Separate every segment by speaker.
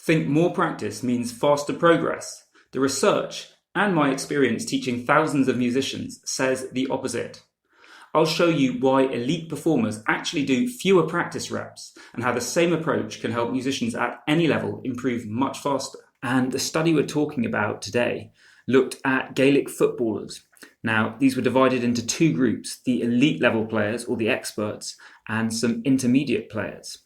Speaker 1: think more practice means faster progress. The research and my experience teaching thousands of musicians says the opposite. I'll show you why elite performers actually do fewer practice reps and how the same approach can help musicians at any level improve much faster. And the study we're talking about today looked at Gaelic footballers. Now, these were divided into two groups, the elite level players or the experts and some intermediate players.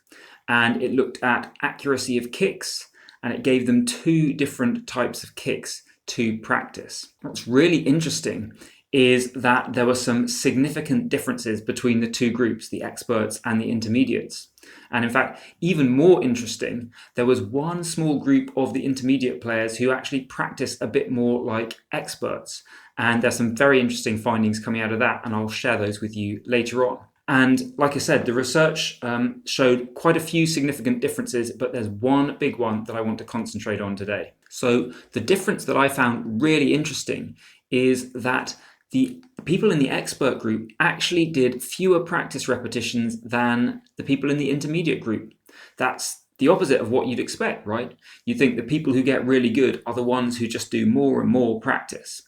Speaker 1: And it looked at accuracy of kicks and it gave them two different types of kicks to practice. What's really interesting is that there were some significant differences between the two groups, the experts and the intermediates. And in fact, even more interesting, there was one small group of the intermediate players who actually practiced a bit more like experts. And there's some very interesting findings coming out of that, and I'll share those with you later on. And like I said, the research showed quite a few significant differences, but there's one big one that I want to concentrate on today. So the difference that I found really interesting is that the people in the expert group actually did fewer practice repetitions than the people in the intermediate group. That's the opposite of what you'd expect, right? You think the people who get really good are the ones who just do more and more practice.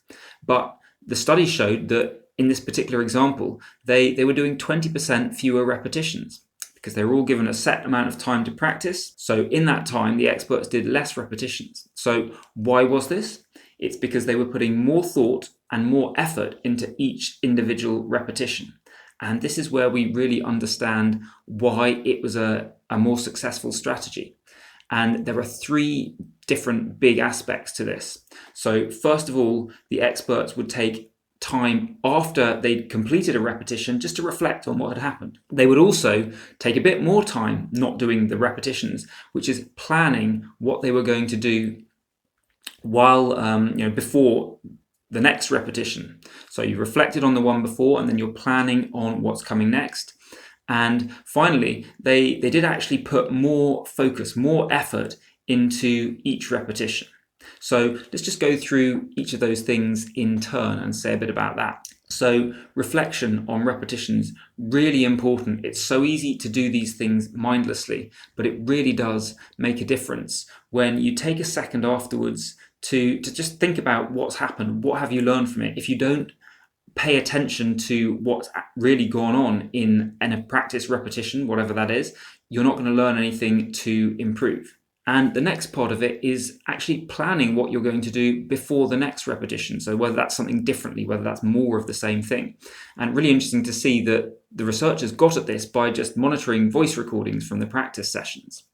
Speaker 1: But the study showed that in this particular example, they were doing 20% fewer repetitions because they were all given a set amount of time to practice. So in that time, the experts did less repetitions. So why was this? It's because they were putting more thought and more effort into each individual repetition. And this is where we really understand why it was a more successful strategy. And there are three different big aspects to this. So first of all, the experts would take time after they'd completed a repetition just to reflect on what had happened. They would also take a bit more time not doing the repetitions, which is planning what they were going to do while before the next repetition. So you reflected on the one before and then you're planning on what's coming next. And finally, they did actually put more focus, more effort into each repetition. So let's just go through each of those things in turn and say a bit about that. So reflection on repetitions, really important. It's so easy to do these things mindlessly, but it really does make a difference when you take a second afterwards to just think about what's happened, what have you learned from it. If you don't pay attention to what's really gone on in a practice repetition, whatever that is, you're not going to learn anything to improve. And the next part of it is actually planning what you're going to do before the next repetition. So whether that's something differently, whether that's more of the same thing. And really interesting to see that the researchers got at this by just monitoring voice recordings from the practice sessions.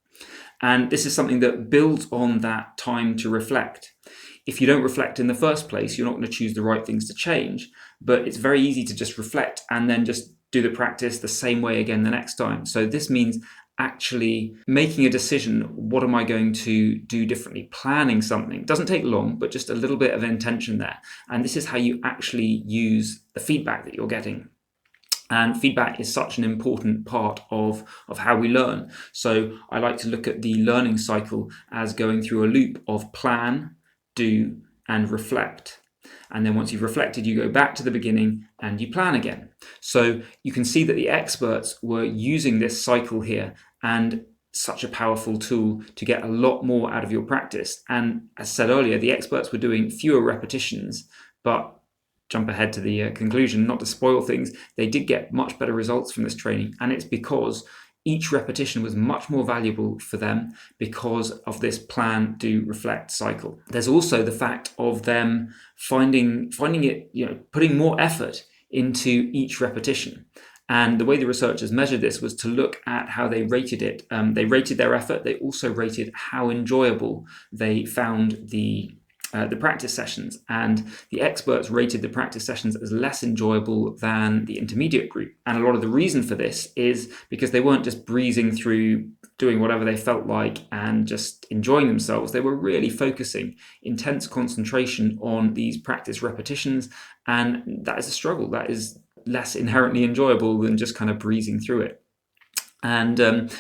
Speaker 1: And this is something that builds on that time to reflect. If you don't reflect in the first place, you're not going to choose the right things to change. But it's very easy to just reflect and then just do the practice the same way again the next time. So this means actually making a decision, what am I going to do differently? Planning something. It doesn't take long, but just a little bit of intention there. And this is how you actually use the feedback that you're getting. And feedback is such an important part of how we learn. So I like to look at the learning cycle as going through a loop of plan, do, and reflect. And then once you've reflected, you go back to the beginning and you plan again. So you can see that the experts were using this cycle here, and such a powerful tool to get a lot more out of your practice. And as said earlier, the experts were doing fewer repetitions, but jump ahead to the conclusion, not to spoil things, they did get much better results from this training. And it's because each repetition was much more valuable for them because of this plan, do, reflect cycle. There's also the fact of them finding it, putting more effort into each repetition. And the way the researchers measured this was to look at how they rated it. They rated their effort. They also rated how enjoyable they found the practice sessions, and the experts rated the practice sessions as less enjoyable than the intermediate group. And a lot of the reason for this is because they weren't just breezing through doing whatever they felt like and just enjoying themselves. They were really focusing intense concentration on these practice repetitions, and that is a struggle. That is less inherently enjoyable than just kind of breezing through it. And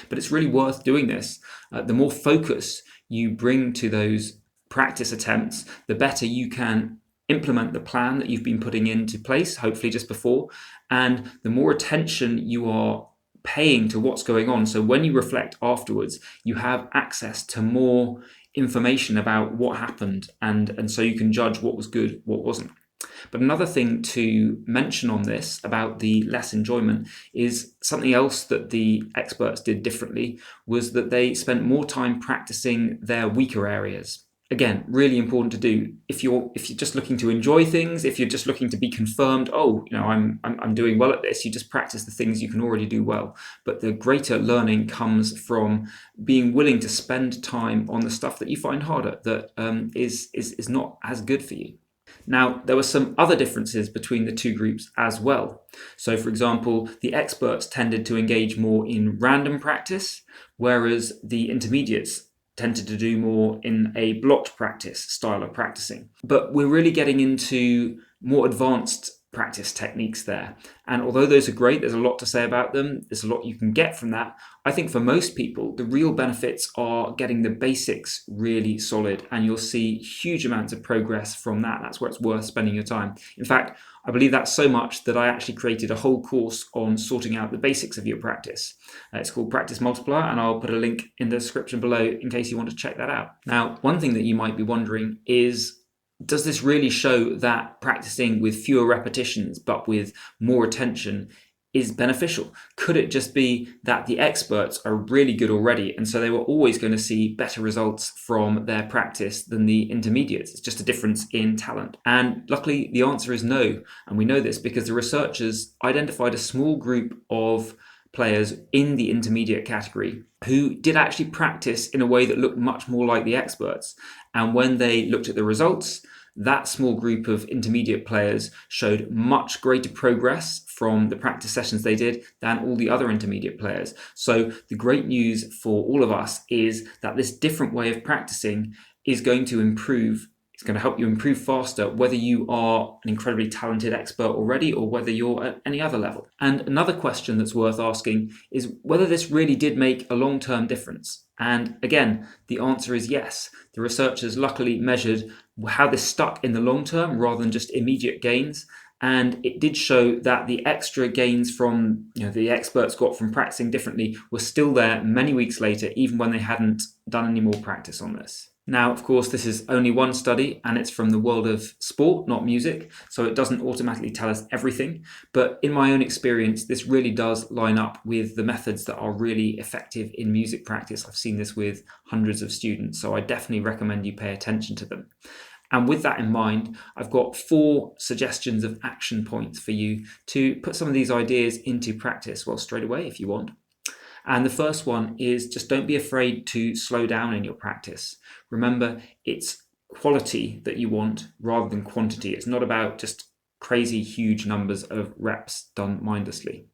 Speaker 1: but it's really worth doing this. The more focus you bring to those practice attempts, the better you can implement the plan that you've been putting into place, hopefully just before, and the more attention you are paying to what's going on. So when you reflect afterwards, you have access to more information about what happened, and so you can judge what was good, what wasn't. But another thing to mention on this about the less enjoyment is something else that the experts did differently was that they spent more time practicing their weaker areas. Again, really important to do. If you're just looking to enjoy things, if you're just looking to be confirmed, oh, I'm doing well at this, you just practice the things you can already do well. But the greater learning comes from being willing to spend time on the stuff that you find harder, that is not as good for you. Now, there were some other differences between the two groups as well. So, for example, the experts tended to engage more in random practice, whereas the intermediates tended to do more in a blocked practice style of practicing. But we're really getting into more advanced practice techniques there. And although those are great, there's a lot to say about them, there's a lot you can get from that. I think for most people, the real benefits are getting the basics really solid, and you'll see huge amounts of progress from that. That's where it's worth spending your time. In fact, I believe that so much that I actually created a whole course on sorting out the basics of your practice. It's called Practice Multiplier, and I'll put a link in the description below in case you want to check that out. Now, one thing that you might be wondering is, does this really show that practicing with fewer repetitions but with more attention is beneficial? Could it just be that the experts are really good already, and so they were always going to see better results from their practice than the intermediates? It's just a difference in talent. And luckily the answer is no, and we know this because the researchers identified a small group of players in the intermediate category who did actually practice in a way that looked much more like the experts. And when they looked at the results, that small group of intermediate players showed much greater progress from the practice sessions they did than all the other intermediate players. So the great news for all of us is that this different way of practicing is going to improve. It's going to help you improve faster, whether you are an incredibly talented expert already or whether you're at any other level. And another question that's worth asking is whether this really did make a long-term difference. And again, the answer is yes. The researchers luckily measured how this stuck in the long term rather than just immediate gains. And it did show that the extra gains from the experts got from practicing differently were still there many weeks later, even when they hadn't done any more practice on this. Now, of course, this is only one study and it's from the world of sport, not music, so it doesn't automatically tell us everything. But in my own experience, this really does line up with the methods that are really effective in music practice. I've seen this with hundreds of students, so I definitely recommend you pay attention to them. And with that in mind, I've got 4 suggestions of action points for you to put some of these ideas into practice, well, straight away if you want. And the first one is just don't be afraid to slow down in your practice. Remember, it's quality that you want rather than quantity. It's not about just crazy huge numbers of reps done mindlessly.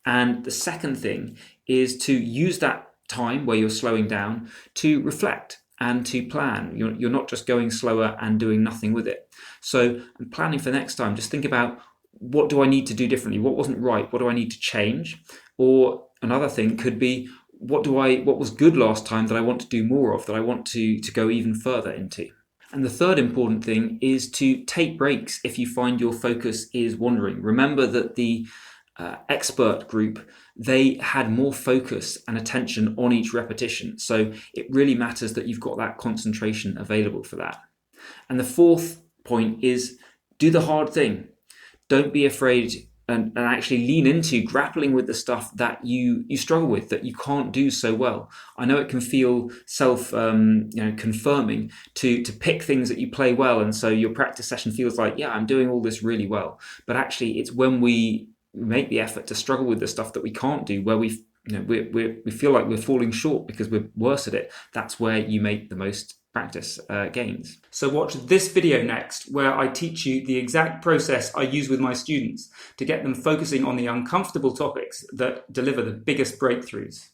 Speaker 1: And the second thing is to use that time where you're slowing down to reflect and to plan. You're not just going slower and doing nothing with it. So planning for next time, just think about, what do I need to do differently? What wasn't right? What do I need to change? Or another thing could be, what was good last time that I want to do more of, that I want to go even further into? And the third important thing is to take breaks if you find your focus is wandering. Remember that the expert group, they had more focus and attention on each repetition. So it really matters that you've got that concentration available for that. And the fourth point is, do the hard thing. Don't be afraid and actually lean into grappling with the stuff that you struggle with, that you can't do so well. I know it can feel confirming to pick things that you play well, and so your practice session feels like, yeah, I'm doing all this really well. But actually, it's when we make the effort to struggle with the stuff that we can't do, where we feel like we're falling short because we're worse at it. That's where you make the most practice gains. So watch this video next, where I teach you the exact process I use with my students to get them focusing on the uncomfortable topics that deliver the biggest breakthroughs.